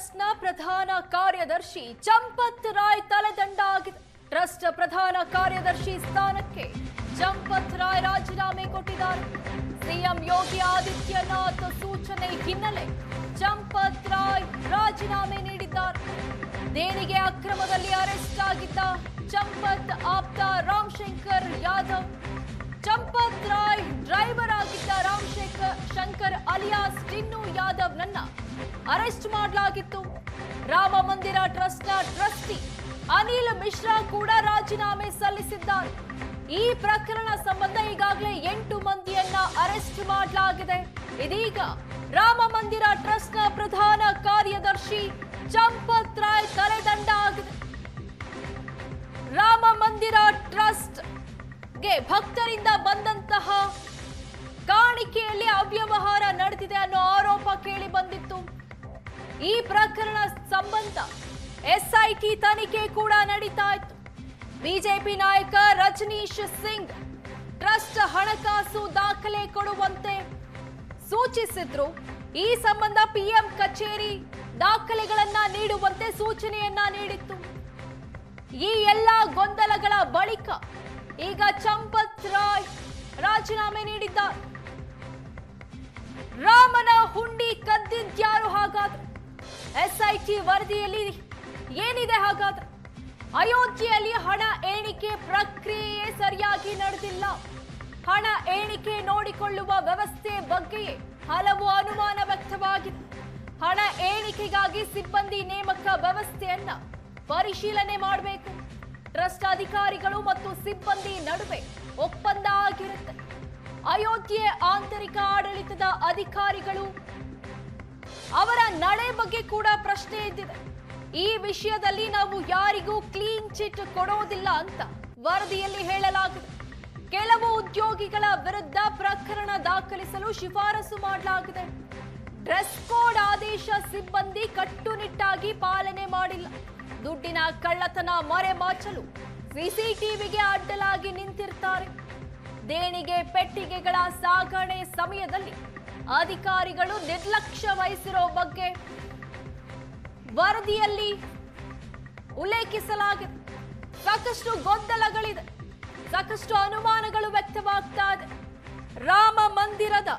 ಟ್ರಸ್ಟ್ನ ಪ್ರಧಾನ ಕಾರ್ಯದರ್ಶಿ ಚಂಪತ್ ರಾಯ್ ತಲೆದಂಡ ಆಗಿದೆ. ಟ್ರಸ್ಟ್ ಪ್ರಧಾನ ಕಾರ್ಯದರ್ಶಿ ಸ್ಥಾನಕ್ಕೆ ಚಂಪತ್ ರಾಯ್ ರಾಜೀನಾಮೆ ಕೊಟ್ಟಿದ್ದಾರೆ. ಸಿಎಂ ಯೋಗಿ ಆದಿತ್ಯನಾಥ್ ಸೂಚನೆ ಹಿನ್ನೆಲೆ ಚಂಪತ್ ರಾಯ್ ರಾಜೀನಾಮೆ ನೀಡಿದ್ದಾರೆ. ದೇಣಿಗೆ ಅಕ್ರಮದಲ್ಲಿ ಅರೆಸ್ಟ್ ಆಗಿದ್ದ ಚಂಪತ್ ಆಪ್ತ ರಾಮಶಂಕರ್ ಯಾದವ್, ಚಂಪತ್ ರಾಯ್ ಡ್ರೈವರ್ ಆಗಿದ್ದ ರಾಮಶಂಕರ್ ಅಲಿಯಾಸ್ ಟಿನ್ನು ಯಾದವ್ ನನ್ನ ಅರೆಸ್ಟ್ ಮಾಡಲಾಗಿತ್ತು. ರಾಮ ಮಂದಿರ ಟ್ರಸ್ಟ್ನ ಟ್ರಸ್ಟಿ ಅನಿಲ್ ಮಿಶ್ರಾ ಕೂಡ ರಾಜೀನಾಮೆ ಸಲ್ಲಿಸಿದ್ದಾರೆ. ಈ ಪ್ರಕರಣ ಸಂಬಂಧ ಈಗಾಗಲೇ 8 ಮಂದಿಯನ್ನ ಅರೆಸ್ಟ್ ಮಾಡಲಾಗಿದೆ. ಇದೀಗ ರಾಮ ಮಂದಿರ ಟ್ರಸ್ಟ್ನ ಪ್ರಧಾನ ಕಾರ್ಯದರ್ಶಿ ಚಂಪತ್ ರಾಯ್ ತಲೆದಂಡ ಆಗಿದೆ. ರಾಮ ಮಂದಿರ ಟ್ರಸ್ಟ್ಗೆ ಭಕ್ತರಿಂದ ಬಂದಂತಹ ಕಾಣಿಕೆಯಲ್ಲಿ ಅವ್ಯವಹಾರ ನಡೆದಿದೆ ಅನ್ನೋ ಆರೋಪ ಕೇಳಿ ಬಂದಿತ್ತು. ಈ ಪ್ರಕರಣ ಸಂಬಂಧ ಎಸ್ಐಟಿ ತನಿಖೆ ಕೂಡ ನಡೀತಾ ಇತ್ತು. ಬಿಜೆಪಿ ನಾಯಕ ರಜನೀಶ್ ಸಿಂಗ್ ಟ್ರಸ್ಟ್ ಹಣಕಾಸು ದಾಖಲೆ ಕೊಡುವಂತೆ ಸೂಚಿಸಿದ್ರು. ಈ ಸಂಬಂಧ ಪಿಎಂ ಕಚೇರಿ ದಾಖಲೆಗಳನ್ನ ನೀಡುವಂತೆ ಸೂಚನೆಯನ್ನ ನೀಡಿತ್ತು. ಈ ಎಲ್ಲಾ ಗೊಂದಲಗಳ ಬಳಿಕ ಈಗ ಚಂಪತ್ ರಾಯ್ ರಾಜೀನಾಮೆ ನೀಡಿದ್ದಾರೆ. ರಾಮನ ಹುಂಡಿ ಕದ್ದಿದ್ಯಾರು ಹಾಗಾದ್ರೆ? ಎಸ್ಐಟಿ ವರದಿಯಲ್ಲಿ ಏನಿದೆ ಹಾಗಾದ್ರೆ? ಅಯೋಧ್ಯೆಯಲ್ಲಿ ಹಣ ಎಣಿಕೆ ಪ್ರಕ್ರಿಯೆ ಸರಿಯಾಗಿ ನಡೆದಿಲ್ಲ. ಹಣ ಎಣಿಕೆ ನೋಡಿಕೊಳ್ಳುವ ವ್ಯವಸ್ಥೆ ಬಗ್ಗೆಯೇ ಹಲವು ಅನುಮಾನ ವ್ಯಕ್ತವಾಗಿದೆ. ಹಣ ಎಣಿಕೆಗಾಗಿ ಸಿಬ್ಬಂದಿ ನೇಮಕ ವ್ಯವಸ್ಥೆಯನ್ನ ಪರಿಶೀಲನೆ ಮಾಡಬೇಕು. ಟ್ರಸ್ಟ್ ಅಧಿಕಾರಿಗಳು ಮತ್ತು ಸಿಬ್ಬಂದಿ ನಡುವೆ ಒಪ್ಪಂದ ಆಗಿರುತ್ತೆ. ಅಯೋಧ್ಯೆ ಆಂತರಿಕ ಆಡಳಿತದ ಅಧಿಕಾರಿಗಳು ಅವರ ನಡೆ ಬಗ್ಗೆ ಕೂಡ ಪ್ರಶ್ನೆ ಎದ್ದಿದೆ. ಈ ವಿಷಯದಲ್ಲಿ ನಾವು ಯಾರಿಗೂ ಕ್ಲೀನ್ ಚಿಟ್ ಕೊಡೋದಿಲ್ಲ ಅಂತ ವರದಿಯಲ್ಲಿ ಹೇಳಲಾಗಿದೆ. ಕೆಲವು ಉದ್ಯೋಗಿಗಳ ವಿರುದ್ಧ ಪ್ರಕರಣ ದಾಖಲಿಸಲು ಶಿಫಾರಸು ಮಾಡಲಾಗಿದೆ. ಡ್ರೆಸ್ ಕೋಡ್ ಆದೇಶ ಸಿಬ್ಬಂದಿ ಕಟ್ಟುನಿಟ್ಟಾಗಿ ಪಾಲನೆ ಮಾಡಿಲ್ಲ. ದುಡ್ಡಿನ ಕಳ್ಳತನ ಮರೆಮಾಚಲು ಸಿಸಿಟಿವಿಗೆ ಅಡ್ಡಲಾಗಿ ನಿಂತಿರ್ತಾರೆ. ದೇಣಿಗೆ ಪೆಟ್ಟಿಗೆಗಳ ಸಾಗಣೆ ಸಮಯದಲ್ಲಿ ಅಧಿಕಾರಿಗಳು ನಿರ್ಲಕ್ಷ್ಯ ವಹಿಸಿರೋ ಬಗ್ಗೆ ವರದಿಯಲ್ಲಿ ಉಲ್ಲೇಖಿಸಲಾಗಿದೆ. ಸಾಕಷ್ಟು ಗೊಂದಲಗಳಿದೆ, ಸಾಕಷ್ಟು ಅನುಮಾನಗಳು ವ್ಯಕ್ತವಾಗ್ತಾ ಇದೆ. ರಾಮ ಮಂದಿರದ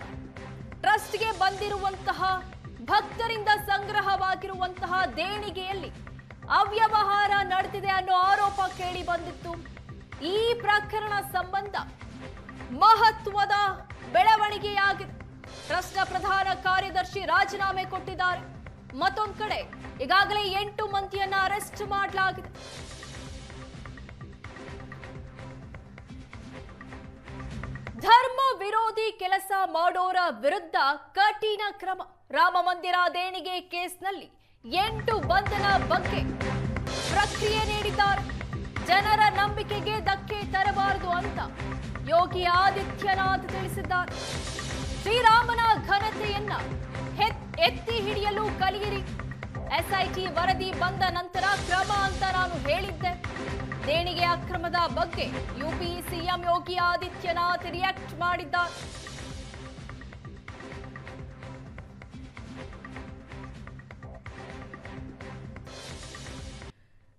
ಟ್ರಸ್ಟ್ಗೆ ಬಂದಿರುವಂತಹ ಭಕ್ತರಿಂದ ಸಂಗ್ರಹವಾಗಿರುವಂತಹ ದೇಣಿಗೆಯಲ್ಲಿ ಅವ್ಯವಹಾರ ನಡೆದಿದೆ ಅನ್ನೋ ಆರೋಪ ಕೇಳಿ ಬಂದಿತ್ತು. ಈ ಪ್ರಕರಣ ಸಂಬಂಧ ಮಹತ್ವದ ಬೆಳವಣಿಗೆಯಾಗಿದೆ. ಟ್ರಸ್ಟ್ನ ಪ್ರಧಾನ ಕಾರ್ಯದರ್ಶಿ ರಾಜೀನಾಮೆ ಕೊಟ್ಟಿದ್ದಾರೆ. ಮತ್ತೊಂದು ಕಡೆ ಈಗಾಗಲೇ 8 ಮಂದಿಯನ್ನ ಅರೆಸ್ಟ್ ಮಾಡಲಾಗಿದೆ. ಧರ್ಮ ವಿರೋಧಿ ಕೆಲಸ ಮಾಡೋರ ವಿರುದ್ಧ ಕಠಿಣ ಕ್ರಮ. ರಾಮ ಮಂದಿರ ದೇಣಿಗೆ ಕೇಸ್ನಲ್ಲಿ 8 ಬಂಧನ ಬಗ್ಗೆ ಪ್ರಕ್ರಿಯೆ ನೀಡಿದ್ದಾರೆ. ಜನರ ನಂಬಿಕೆಗೆ ಧಕ್ಕೆ ತರಬಾರದು ಅಂತ ಯೋಗಿ ಆದಿತ್ಯನಾಥ್ ತಿಳಿಸಿದ್ದಾರೆ. ಶ್ರೀರಾಮನ ಘನತೆಯನ್ನ ಎತ್ತಿ ಹಿಡಿಯಲು ಕಲಿಯಿರಿ. ಎಸ್ಐಟಿ ವರದಿ ಬಂದ ನಂತರ ಕ್ರಮ ಅಂತ ನಾನು ಹೇಳಿದ್ದೆ. ದೇಣಿಗೆ ಅಕ್ರಮದ ಬಗ್ಗೆ UP CM Yogi Adityanath react ಮಾಡಿದ್ದಾರೆ.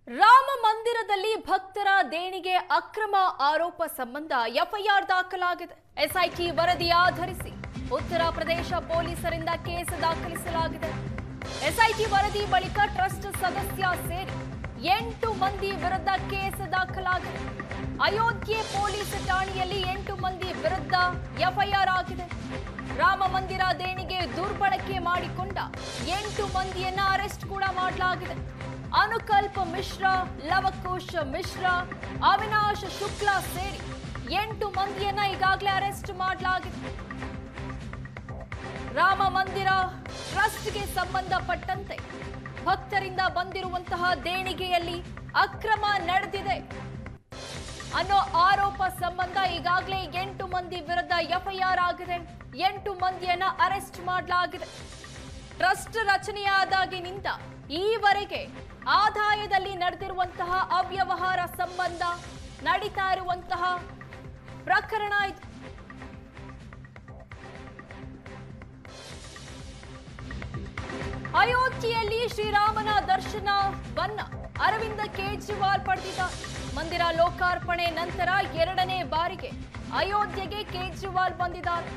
ರಾಮ ಮಂದಿರದಲ್ಲಿ ಭಕ್ತರ ದೇಣಿಗೆ ಅಕ್ರಮ ಆರೋಪ ಸಂಬಂಧ ಎಫ್ಐಆರ್ ದಾಖಲಾಗಿದೆ. ಎಸ್ಐಟಿ ವರದಿ ಆಧರಿಸಿ ಉತ್ತರ ಪ್ರದೇಶ ಪೊಲೀಸರಿಂದ ಕೇಸ್ ದಾಖಲಿಸಲಾಗಿದೆ. ಎಸ್ಐಟಿ ವರದಿ ಬಳಿಕ ಟ್ರಸ್ಟ್ ಸದಸ್ಯ ಸೇರಿ 8 ಮಂದಿ ವಿರುದ್ಧ ಕೇಸ್ ದಾಖಲಾಗಿದೆ. ಅಯೋಧ್ಯೆ ಪೊಲೀಸ್ ಠಾಣೆಯಲ್ಲಿ 8 ಮಂದಿ ವಿರುದ್ಧ ಎಫ್ಐಆರ್ ಆಗಿದೆ. ರಾಮ ಮಂದಿರ ದೇಣಿಗೆ ದುರ್ಬಳಕೆ ಮಾಡಿಕೊಂಡ 8 ಮಂದಿಯನ್ನ ಅರೆಸ್ಟ್ ಕೂಡ ಮಾಡಲಾಗಿದೆ. ಅನುಕಲ್ಪ ಮಿಶ್ರಾ, ಲವಕುಶ್ ಮಿಶ್ರಾ, ಅವಿನಾಶ್ ಶುಕ್ಲಾ ಸೇರಿ 8 ಮಂದಿಯನ್ನ ಈಗಾಗಲೇ ಅರೆಸ್ಟ್ ಮಾಡಲಾಗಿದೆ. ರಾಮ ಮಂದಿರ ಟ್ರಸ್ಟ್ಗೆ ಸಂಬಂಧಪಟ್ಟಂತೆ ಭಕ್ತರಿಂದ ಬಂದಿರುವಂತಹ ದೇಣಿಗೆಯಲ್ಲಿ ಅಕ್ರಮ ನಡೆದಿದೆ ಅನ್ನೋ ಆರೋಪ ಸಂಬಂಧ ಈಗಾಗಲೇ 8 ಮಂದಿ ವಿರುದ್ಧ ಎಫ್ಐಆರ್ ಆಗಿದೆ. 8 ಮಂದಿಯನ್ನ ಅರೆಸ್ಟ್ ಮಾಡಲಾಗಿದೆ. ಟ್ರಸ್ಟ್ ರಚನೆಯಾದಾಗಿನಿಂದ ಈವರೆಗೆ ಆದಾಯದಲ್ಲಿ ನಡೆದಿರುವಂತಹ ಅವ್ಯವಹಾರ ಸಂಬಂಧ ನಡೀತಾ ಇರುವಂತಹ ಪ್ರಕರಣ ಇದು. ಅಯೋಧ್ಯೆಯಲ್ಲಿ ಶ್ರೀರಾಮನ ದರ್ಶನವನ್ನ ಅರವಿಂದ ಕೇಜ್ರಿವಾಲ್ ಪಡೆದಿದ್ದಾರೆ. ಮಂದಿರ ಲೋಕಾರ್ಪಣೆ ನಂತರ 2ನೇ ಬಾರಿಗೆ ಅಯೋಧ್ಯೆಗೆ ಕೇಜ್ರಿವಾಲ್ ಬಂದಿದ್ದಾರೆ.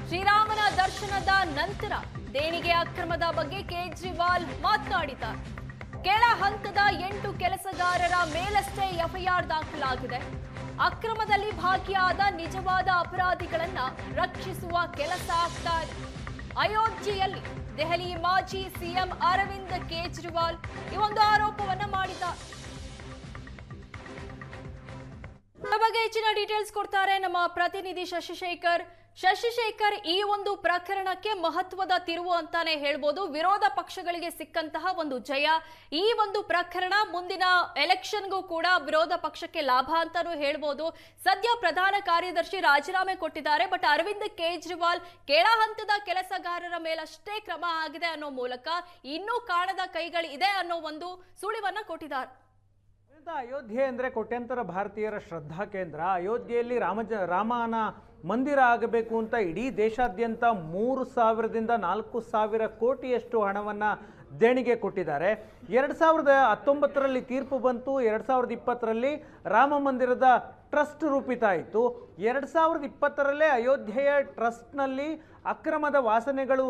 ಶ್ರೀರಾಮನ ದರ್ಶನದ ನಂತರ ದೇಣಿಗೆ ಅಕ್ರಮದ ಬಗ್ಗೆ ಕೇಜ್ರಿವಾಲ್ ಮಾತನಾಡಿದ್ದಾರೆ. ಕೆಳ ಹಂತದ 8 ಕೆಲಸಗಾರರ ಮೇಲಷ್ಟೇ ಎಫ್ಐಆರ್ ದಾಖಲಾಗಿದೆ. ಅಕ್ರಮದಲ್ಲಿ ಭಾಗಿಯಾದ ನಿಜವಾದ ಅಪರಾಧಿಗಳನ್ನ ರಕ್ಷಿಸುವ ಕೆಲಸ ಆಗ್ತಾ ಇದೆ. ಅಯೋಧ್ಯೆಯಲ್ಲಿ ದೆಹಲಿ ಮಾಜಿ ಸಿಎಂ ಅರವಿಂದ್ ಕೇಜ್ರಿವಾಲ್ ಈ ಒಂದು ಆರೋಪವನ್ನ ಮಾಡಿದ್ದಾರೆ. ಬಗ್ಗೆ ಹೆಚ್ಚಿನ ಡೀಟೇಲ್ಸ್ ಕೊಡ್ತಾರೆ ನಮ್ಮ ಪ್ರತಿನಿಧಿ ಶಶಿಶೇಖರ್. ಶಶಿಶೇಖರ್, ಈ ಒಂದು ಪ್ರಕರಣಕ್ಕೆ ಮಹತ್ವದ ತಿರುವು ಅಂತಾನೆ ಹೇಳ್ಬೋದು. ವಿರೋಧ ಪಕ್ಷಗಳಿಗೆ ಸಿಕ್ಕಂತಹ ಒಂದು ಜಯ. ಈ ಒಂದು ಪ್ರಕರಣ ಮುಂದಿನ ಎಲೆಕ್ಷನ್ಗೂ ಕೂಡ ವಿರೋಧ ಪಕ್ಷಕ್ಕೆ ಲಾಭ ಅಂತಾನೂ ಹೇಳ್ಬೋದು. ಸದ್ಯ ಪ್ರಧಾನ ಕಾರ್ಯದರ್ಶಿ ರಾಜೀನಾಮೆ ಕೊಟ್ಟಿದ್ದಾರೆ. ಬಟ್ ಅರವಿಂದ್ ಕೇಜ್ರಿವಾಲ್ ಕೆಳ ಹಂತದ ಕೆಲಸಗಾರರ ಮೇಲಷ್ಟೇ ಕ್ರಮ ಆಗಿದೆ ಅನ್ನೋ ಮೂಲಕ ಇನ್ನೂ ಕಾಣದ ಕೈಗಳು ಇದೆ ಅನ್ನೋ ಒಂದು ಸುಳಿವನ್ನ ಕೊಟ್ಟಿದ್ದಾರೆ. ಅಯೋಧ್ಯೆ ಅಂದರೆ ಕೋಟ್ಯಾಂತರ ಭಾರತೀಯರ ಶ್ರದ್ಧಾ ಕೇಂದ್ರ. ಅಯೋಧ್ಯೆಯಲ್ಲಿ ರಾಮನ ಮಂದಿರ ಆಗಬೇಕು ಅಂತ ಇಡೀ ದೇಶಾದ್ಯಂತ 3,000ದಿಂದ 4,000 ಕೋಟಿಯಷ್ಟು ಹಣವನ್ನು ದೇಣಿಗೆ ಕೊಟ್ಟಿದ್ದಾರೆ. 2019ರಲ್ಲಿ ತೀರ್ಪು ಬಂತು. 2020ರಲ್ಲಿ ರಾಮ ಮಂದಿರದ ಟ್ರಸ್ಟ್ ರೂಪಿತ ಆಯಿತು. 2020ರಲ್ಲೇ ಅಯೋಧ್ಯೆಯ ಟ್ರಸ್ಟ್ನಲ್ಲಿ ಅಕ್ರಮದ ವಾಸನೆಗಳು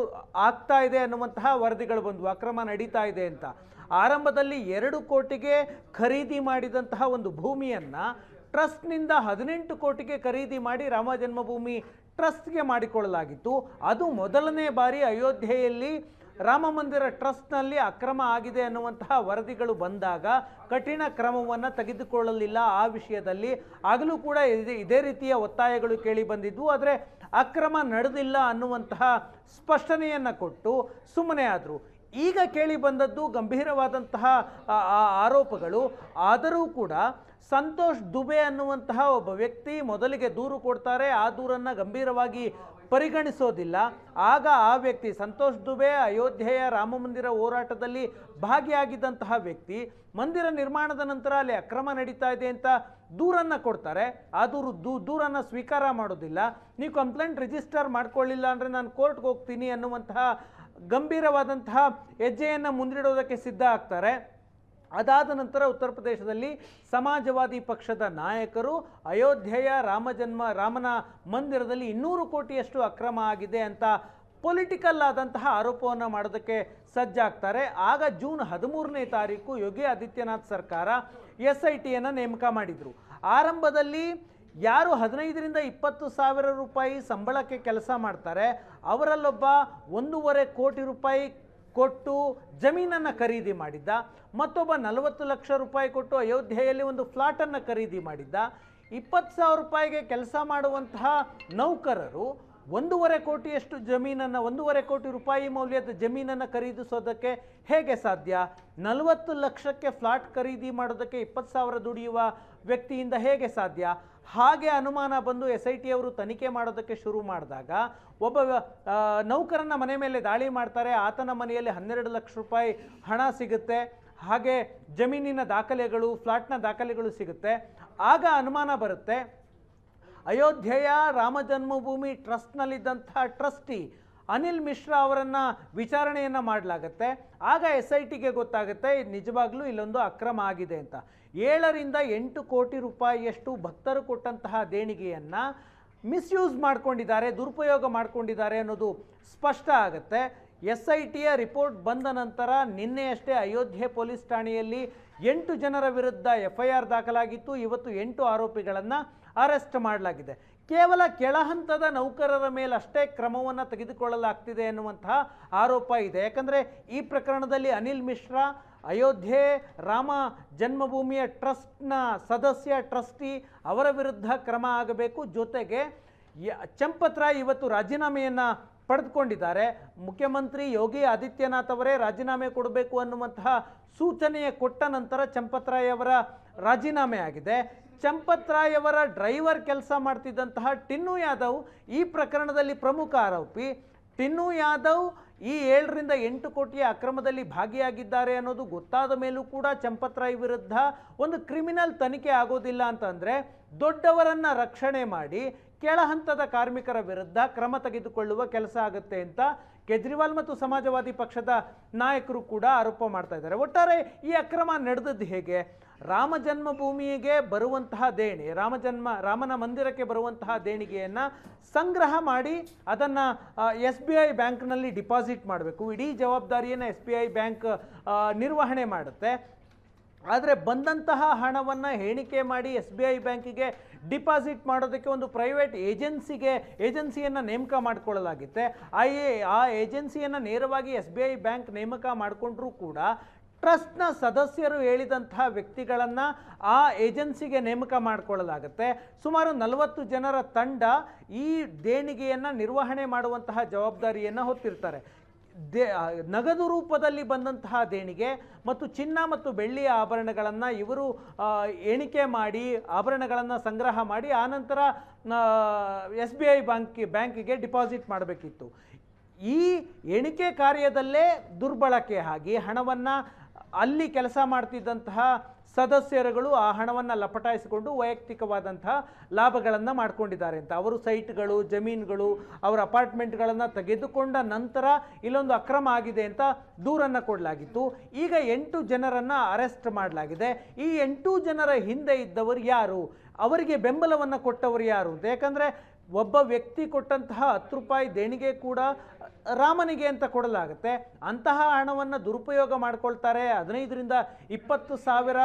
ಆಗ್ತಾ ಇದೆ ಅನ್ನುವಂತಹ ವರದಿಗಳು ಬಂದವು. ಅಕ್ರಮ ನಡೀತಾ ಇದೆ ಅಂತ. ಆರಂಭದಲ್ಲಿ 2 ಕೋಟಿಗೆ ಖರೀದಿ ಮಾಡಿದಂತಹ ಒಂದು ಭೂಮಿಯನ್ನು ಟ್ರಸ್ಟ್ನಿಂದ 18 ಕೋಟಿಗೆ ಖರೀದಿ ಮಾಡಿ ರಾಮ ಜನ್ಮಭೂಮಿ ಟ್ರಸ್ಟ್ಗೆ ಮಾಡಿಕೊಳ್ಳಲಾಗಿತ್ತು. ಅದು ಮೊದಲನೇ ಬಾರಿ ಅಯೋಧ್ಯೆಯಲ್ಲಿ ರಾಮ ಮಂದಿರ ಟ್ರಸ್ಟ್ನಲ್ಲಿ ಅಕ್ರಮ ಆಗಿದೆ ಅನ್ನುವಂತಹ ವರದಿಗಳು ಬಂದಾಗ ಕಠಿಣ ಕ್ರಮವನ್ನು ತೆಗೆದುಕೊಳ್ಳಲಿಲ್ಲ ಆ ವಿಷಯದಲ್ಲಿ. ಆಗಲೂ ಕೂಡ ಇದೇ ರೀತಿಯ ಒತ್ತಾಯಗಳು ಕೇಳಿ ಬಂದಿದ್ವು. ಆದರೆ ಅಕ್ರಮ ನಡೆದಿಲ್ಲ ಅನ್ನುವಂತಹ ಸ್ಪಷ್ಟನೆಯನ್ನು ಕೊಟ್ಟು ಸುಮ್ಮನೆ ಆದರು. ಈಗ ಕೇಳಿ ಬಂದದ್ದು ಗಂಭೀರವಾದಂತಹ ಆರೋಪಗಳು. ಆದರೂ ಕೂಡ ಸಂತೋಷ್ ದುಬೆ ಅನ್ನುವಂತಹ ಒಬ್ಬ ವ್ಯಕ್ತಿ ಮೊದಲಿಗೆ ದೂರು ಕೊಡ್ತಾರೆ. ಆ ದೂರನ್ನು ಗಂಭೀರವಾಗಿ ಪರಿಗಣಿಸೋದಿಲ್ಲ. ಆಗ ಆ ವ್ಯಕ್ತಿ ಸಂತೋಷ್ ದುಬೆ ಅಯೋಧ್ಯೆಯ ರಾಮ ಮಂದಿರ ಹೋರಾಟದಲ್ಲಿ ಭಾಗಿಯಾಗಿದ್ದಂತಹ ವ್ಯಕ್ತಿ ಮಂದಿರ ನಿರ್ಮಾಣದ ನಂತರ ಅಲ್ಲಿ ಅಕ್ರಮ ನಡೀತಾ ಇದೆ ಅಂತ ದೂರನ್ನು ಕೊಡ್ತಾರೆ. ಆ ದೂರನ್ನು ಸ್ವೀಕಾರ ಮಾಡೋದಿಲ್ಲ. ನೀವು ಕಂಪ್ಲೇಂಟ್ ರಿಜಿಸ್ಟರ್ ಮಾಡ್ಕೊಳ್ಳಿಲ್ಲ ಅಂದರೆ ನಾನು ಕೋರ್ಟ್ಗೆ ಹೋಗ್ತೀನಿ ಅನ್ನುವಂತಹ ಗಂಭೀರವಾದಂತಹ ಹೆಜ್ಜೆಯನ್ನು ಮುಂದಿಡೋದಕ್ಕೆ ಸಿದ್ಧ ಆಗ್ತಾರೆ. ಅದಾದ ನಂತರ ಉತ್ತರ ಪ್ರದೇಶದಲ್ಲಿ ಸಮಾಜವಾದಿ ಪಕ್ಷದ ನಾಯಕರು ಅಯೋಧ್ಯೆಯ ರಾಮನ ಮಂದಿರದಲ್ಲಿ 200 ಕೋಟಿಯಷ್ಟು ಅಕ್ರಮ ಆಗಿದೆ ಅಂತ ಪೊಲಿಟಿಕಲ್ ಆದಂತಹ ಆರೋಪವನ್ನು ಮಾಡೋದಕ್ಕೆ ಸಜ್ಜಾಗ್ತಾರೆ. ಆಗ ಜೂನ್ 13ನೇ ತಾರೀಕು ಯೋಗಿ ಆದಿತ್ಯನಾಥ್ ಸರ್ಕಾರ SITಯನ್ನು ನೇಮಕ ಮಾಡಿದರು. ಆರಂಭದಲ್ಲಿ ಯಾರು 15ರಿಂದ 20 ಸಾವಿರ ರೂಪಾಯಿ ಸಂಬಳಕ್ಕೆ ಕೆಲಸ ಮಾಡ್ತಾರೆ ಅವರಲ್ಲೊಬ್ಬ 1.5 ಕೋಟಿ ರೂಪಾಯಿ ಕೊಟ್ಟು ಜಮೀನನ್ನು ಖರೀದಿ ಮಾಡಿದ್ದ. ಮತ್ತೊಬ್ಬ 40 ಲಕ್ಷ ರೂಪಾಯಿ ಕೊಟ್ಟು ಅಯೋಧ್ಯೆಯಲ್ಲಿ ಒಂದು ಫ್ಲಾಟನ್ನು ಖರೀದಿ ಮಾಡಿದ್ದ. 20,000 ರೂಪಾಯಿಗೆ ಕೆಲಸ ಮಾಡುವಂತಹ ನೌಕರರು 1.5 ಕೋಟಿಯಷ್ಟು ಜಮೀನನ್ನು 1.5 ಕೋಟಿ ರೂಪಾಯಿ ಮೌಲ್ಯದ ಜಮೀನನ್ನು ಖರೀದಿಸೋದಕ್ಕೆ ಹೇಗೆ ಸಾಧ್ಯ? 40 ಲಕ್ಷಕ್ಕೆ ಫ್ಲಾಟ್ ಖರೀದಿ ಮಾಡೋದಕ್ಕೆ 20,000 ದುಡಿಯುವ ವ್ಯಕ್ತಿಯಿಂದ ಹೇಗೆ ಸಾಧ್ಯ? ಹಾಗೆ ಅನುಮಾನ ಬಂದು SIT ಅವರು ತನಿಖೆ ಮಾಡೋದಕ್ಕೆ ಶುರು ಮಾಡಿದಾಗ ಒಬ್ಬ ನೌಕರನ ಮನೆ ಮೇಲೆ ದಾಳಿ ಮಾಡ್ತಾರೆ. ಆತನ ಮನೆಯಲ್ಲಿ 12 ಲಕ್ಷ ರೂಪಾಯಿ ಹಣ ಸಿಗುತ್ತೆ. ಹಾಗೆ ಜಮೀನಿನ ದಾಖಲೆಗಳು, ಫ್ಲಾಟ್ನ ದಾಖಲೆಗಳು ಸಿಗುತ್ತೆ. ಆಗ ಅನುಮಾನ ಬರುತ್ತೆ, ಅಯೋಧ್ಯೆಯ ರಾಮ ಜನ್ಮಭೂಮಿ ಟ್ರಸ್ಟ್ನಲ್ಲಿದ್ದಂತಹ ಟ್ರಸ್ಟಿ ಅನಿಲ್ ಮಿಶ್ರಾ ಅವರನ್ನು ವಿಚಾರಣೆಯನ್ನು ಮಾಡಲಾಗುತ್ತೆ. ಆಗ SITಗೆ ಗೊತ್ತಾಗುತ್ತೆ ನಿಜವಾಗ್ಲೂ ಇಲ್ಲೊಂದು ಅಕ್ರಮ ಆಗಿದೆ ಅಂತ. 7ರಿಂದ 8 ಕೋಟಿ ರೂಪಾಯಿಯಷ್ಟು ಭಕ್ತರು ಕೊಟ್ಟಂತಹ ದೇಣಿಗೆಯನ್ನು ಮಿಸ್ಯೂಸ್ ಮಾಡ್ಕೊಂಡಿದ್ದಾರೆ, ದುರುಪಯೋಗ ಮಾಡ್ಕೊಂಡಿದ್ದಾರೆ ಅನ್ನೋದು ಸ್ಪಷ್ಟ ಆಗುತ್ತೆ. SITಯ ರಿಪೋರ್ಟ್ ಬಂದ ನಂತರ ನಿನ್ನೆಯಷ್ಟೇ ಅಯೋಧ್ಯೆ ಪೊಲೀಸ್ ಠಾಣೆಯಲ್ಲಿ 8 ಜನರ ವಿರುದ್ಧ FIR ದಾಖಲಾಗಿತ್ತು. ಇವತ್ತು 8 ಆರೋಪಿಗಳನ್ನು ಅರೆಸ್ಟ್ ಮಾಡಲಾಗಿದೆ. ಕೇವಲ ಕೆಳಹಂತದ ನೌಕರರ ಮೇಲಷ್ಟೇ ಕ್ರಮವನ್ನು ತೆಗೆದುಕೊಳ್ಳಲಾಗ್ತಿದೆ ಎನ್ನುವಂತಹ ಆರೋಪ ಇದೆ. ಯಾಕಂದರೆ ಈ ಪ್ರಕರಣದಲ್ಲಿ ಅನಿಲ್ ಮಿಶ್ರಾ ಅಯೋಧ್ಯೆ ರಾಮ ಜನ್ಮಭೂಮಿಯ ಟ್ರಸ್ಟ್ನ ಸದಸ್ಯ, ಟ್ರಸ್ಟಿ, ಅವರ ವಿರುದ್ಧ ಕ್ರಮ ಆಗಬೇಕು. ಜೊತೆಗೆ ಚಂಪತ್ ರಾಯ್ ಇವತ್ತು ರಾಜೀನಾಮೆಯನ್ನು ಪಡೆದುಕೊಂಡಿದ್ದಾರೆ. ಮುಖ್ಯಮಂತ್ರಿ ಯೋಗಿ ಆದಿತ್ಯನಾಥ್ ಅವರೇ ರಾಜೀನಾಮೆ ಕೊಡಬೇಕು ಅನ್ನುವಂತಹ ಸೂಚನೆಯ ಕೊಟ್ಟ ನಂತರ ಚಂಪತ್ ರಾಯ್ ಅವರ ರಾಜೀನಾಮೆ ಆಗಿದೆ. ಚಂಪತ್ ರಾಯ್ ಅವರ ಡ್ರೈವರ್ ಕೆಲಸ ಮಾಡ್ತಿದ್ದಂತಹ ಟಿನ್ನು ಯಾದವ್ ಈ ಪ್ರಕರಣದಲ್ಲಿ ಪ್ರಮುಖ ಆರೋಪಿ. ಟಿನ್ನು ಯಾದವ್ ಈ 7ರಿಂದ 8 ಕೋಟಿಯ ಅಕ್ರಮದಲ್ಲಿ ಭಾಗಿಯಾಗಿದ್ದಾರೆ ಅನ್ನೋದು ಗೊತ್ತಾದ ಮೇಲೂ ಕೂಡ ಚಂಪತ್ ರಾಯ್ ವಿರುದ್ಧ ಒಂದು ಕ್ರಿಮಿನಲ್ ತನಿಖೆ ಆಗೋದಿಲ್ಲ ಅಂತಂದರೆ ದೊಡ್ಡವರನ್ನು ರಕ್ಷಣೆ ಮಾಡಿ ಕೆಳಹಂತದ ಕಾರ್ಮಿಕರ ವಿರುದ್ಧ ಕ್ರಮ ತೆಗೆದುಕೊಳ್ಳುವ ಕೆಲಸ ಆಗುತ್ತೆ ಅಂತ ಕೇಜ್ರಿವಾಲ್ ಮತ್ತು ಸಮಾಜವಾದಿ ಪಕ್ಷದ ನಾಯಕರು ಕೂಡ ಆರೋಪ ಮಾಡ್ತಾ ಇದ್ದಾರೆ. ಒಟ್ಟಾರೆ ಈ ಅಕ್ರಮ ನಡೆದದ್ದು ಹೇಗೆ? ರಾಮ ಜನ್ಮಭೂಮಿಗೆ ಬರುವಂತಹ ದೇಣಿ, ರಾಮನ ಮಂದಿರಕ್ಕೆ ಬರುವಂತಹ ದೇಣಿಗೆಯನ್ನು ಸಂಗ್ರಹ ಮಾಡಿ ಅದನ್ನು SBI ಬ್ಯಾಂಕ್ನಲ್ಲಿ ಡಿಪಾಸಿಟ್ ಮಾಡಬೇಕು. ಇಡೀ ಜವಾಬ್ದಾರಿಯನ್ನು SBI ಬ್ಯಾಂಕ್ ನಿರ್ವಹಣೆ ಮಾಡುತ್ತೆ. ಆದರೆ ಬಂದಂತಹ ಹಣವನ್ನು ಎಣಿಕೆ ಮಾಡಿ SBI ಬ್ಯಾಂಕಿಗೆ ಡಿಪಾಸಿಟ್ ಮಾಡೋದಕ್ಕೆ ಒಂದು ಪ್ರೈವೇಟ್ ಏಜೆನ್ಸಿಯನ್ನು ನೇಮಕ ಮಾಡಿಕೊಳ್ಳಲಾಗುತ್ತೆ. ಆ ಏಜೆನ್ಸಿಯನ್ನು ನೇರವಾಗಿ SBI ಬ್ಯಾಂಕ್ ನೇಮಕ ಮಾಡಿಕೊಂಡ್ರೂ ಕೂಡ ಟ್ರಸ್ಟ್ನ ಸದಸ್ಯರು ಹೇಳಿದಂತಹ ವ್ಯಕ್ತಿಗಳನ್ನು ಆ ಏಜೆನ್ಸಿಗೆ ನೇಮಕ ಮಾಡಿಕೊಳ್ಳಲಾಗುತ್ತೆ. ಸುಮಾರು 40 ಜನರ ತಂಡ ಈ ದೇಣಿಗೆಯನ್ನು ನಿರ್ವಹಣೆ ಮಾಡುವಂತಹ ಜವಾಬ್ದಾರಿಯನ್ನು ಹೊತ್ತಿರ್ತಾರೆ. ನಗದು ರೂಪದಲ್ಲಿ ಬಂದಂತಹ ದೇಣಿಗೆ ಮತ್ತು ಚಿನ್ನ ಮತ್ತು ಬೆಳ್ಳಿಯ ಆಭರಣಗಳನ್ನು ಇವರು ಎಣಿಕೆ ಮಾಡಿ ಆಭರಣಗಳನ್ನು ಸಂಗ್ರಹ ಮಾಡಿ ಆನಂತರ SBI ಬ್ಯಾಂಕಿಗೆ ಡಿಪಾಸಿಟ್ ಮಾಡಬೇಕಿತ್ತು. ಈ ಎಣಿಕೆ ಕಾರ್ಯದಲ್ಲೇ ದುರ್ಬಳಕೆ ಆಗಿ ಹಣವನ್ನು ಅಲ್ಲಿ ಕೆಲಸ ಮಾಡ್ತಿದ್ದಂತಹ ಸದಸ್ಯರುಗಳು ಆ ಹಣವನ್ನು ಲಪಟಾಯಿಸಿಕೊಂಡು ವೈಯಕ್ತಿಕವಾದಂತಹ ಲಾಭಗಳನ್ನು ಮಾಡ್ಕೊಂಡಿದ್ದಾರೆ ಅಂತ. ಅವರು ಸೈಟ್ಗಳು, ಜಮೀನುಗಳು, ಅವರ ಅಪಾರ್ಟ್ಮೆಂಟ್ಗಳನ್ನು ತೆಗೆದುಕೊಂಡ ನಂತರ ಇಲ್ಲೊಂದು ಅಕ್ರಮ ಆಗಿದೆ ಅಂತ ದೂರನ್ನು ಕೊಡಲಾಗಿತ್ತು. ಈಗ 8 ಜನರನ್ನು ಅರೆಸ್ಟ್ ಮಾಡಲಾಗಿದೆ. ಈ 8 ಜನರ ಹಿಂದೆ ಇದ್ದವರು ಯಾರು, ಅವರಿಗೆ ಬೆಂಬಲವನ್ನು ಕೊಟ್ಟವರು ಯಾರು ಅಂತ. ಯಾಕಂದರೆ ಒಬ್ಬ ವ್ಯಕ್ತಿ ಕೊಟ್ಟಂತಹ 10 ರೂಪಾಯಿ ದೇಣಿಗೆ ಕೂಡ ರಾಮನಿಗೆ ಅಂತ ಕೊಡಲಾಗುತ್ತೆ. ಅಂತಹ ಹಣವನ್ನು ದುರುಪಯೋಗ ಮಾಡ್ಕೊಳ್ತಾರೆ. 15ರಿಂದ 20 ಸಾವಿರ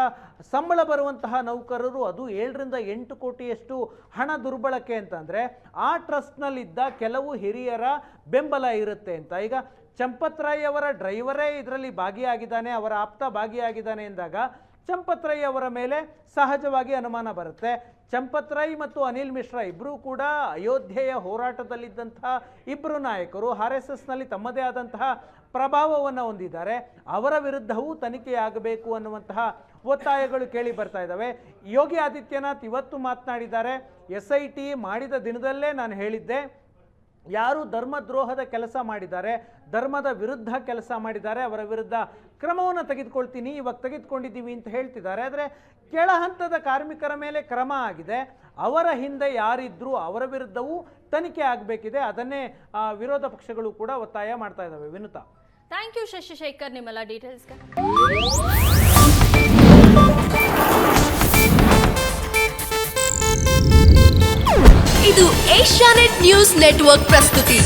ಸಂಬಳ ಬರುವಂತಹ ನೌಕರರು, ಅದು 7ರಿಂದ 8 ಕೋಟಿಯಷ್ಟು ಹಣ ದುರ್ಬಳಕೆ ಅಂತಂದರೆ ಆ ಟ್ರಸ್ಟ್ನಲ್ಲಿದ್ದ ಕೆಲವು ಹಿರಿಯರ ಬೆಂಬಲ ಇರುತ್ತೆ ಅಂತ. ಈಗ ಚಂಪತ್ ರಾಯ್ ಅವರ ಡ್ರೈವರೇ ಇದರಲ್ಲಿ ಭಾಗಿಯಾಗಿದ್ದಾನೆ, ಅವರ ಆಪ್ತ ಭಾಗಿಯಾಗಿದ್ದಾನೆ ಎಂದಾಗ ಚಂಪತ್ ರಾಯ್ ಅವರ ಮೇಲೆ ಸಹಜವಾಗಿ ಅನುಮಾನ ಬರುತ್ತೆ. ಚಂಪತ್ ರಾಯ್ ಮತ್ತು ಅನಿಲ್ ಮಿಶ್ರಾ ಇಬ್ಬರೂ ಕೂಡ ಅಯೋಧ್ಯೆಯ ಹೋರಾಟದಲ್ಲಿದ್ದಂತಹ ಇಬ್ಬರು ನಾಯಕರು. RSSನಲ್ಲಿ ತಮ್ಮದೇ ಆದಂತಹ ಪ್ರಭಾವವನ್ನು ಹೊಂದಿದ್ದಾರೆ. ಅವರ ವಿರುದ್ಧವೂ ತನಿಖೆಯಾಗಬೇಕು ಅನ್ನುವಂತಹ ಒತ್ತಾಯಗಳು ಕೇಳಿ ಬರ್ತಾ ಇದ್ದಾವೆ. ಯೋಗಿ ಆದಿತ್ಯನಾಥ್ ಇವತ್ತು ಮಾತನಾಡಿದ್ದಾರೆ. SIT ಮಾಡಿದ ದಿನದಲ್ಲೇ ನಾನು ಹೇಳಿದ್ದೆ, ಯಾರು ಧರ್ಮದ್ರೋಹದ ಕೆಲಸ ಮಾಡಿದ್ದಾರೆ, ಧರ್ಮದ ವಿರುದ್ಧ ಕೆಲಸ ಮಾಡಿದ್ದಾರೆ, ಅವರ ವಿರುದ್ಧ ಕ್ರಮವನ್ನು ತೆಗೆದುಕೊಳ್ತೀನಿ, ಇವಾಗ ತೆಗೆದುಕೊಂಡಿದ್ದೀವಿ ಅಂತ ಹೇಳ್ತಿದ್ದಾರೆ. ಆದರೆ ಕೆಳ ಹಂತದ ಕಾರ್ಮಿಕರ ಮೇಲೆ ಕ್ರಮ ಆಗಿದೆ. ಅವರ ಹಿಂದೆ ಯಾರಿದ್ರೂ ಅವರ ವಿರುದ್ಧವೂ ತನಿಖೆ ಆಗಬೇಕಿದೆ. ಅದನ್ನೇ ವಿರೋಧ ಪಕ್ಷಗಳು ಕೂಡ ಒತ್ತಾಯ ಮಾಡ್ತಾ ಇದ್ದಾವೆ. ವಿನುತಾ, ಥ್ಯಾಂಕ್ ಯು ಶಶಿಶೇಖರ್ ನಿಮ್ಮೆಲ್ಲ ಡೀಟೇಲ್ಸ್ಗೆ. ಇದು ಏಷ್ಯಾನೆಟ್ ನ್ಯೂಸ್ ನೆಟ್ವರ್ಕ್ ಪ್ರಸ್ತುತಿ.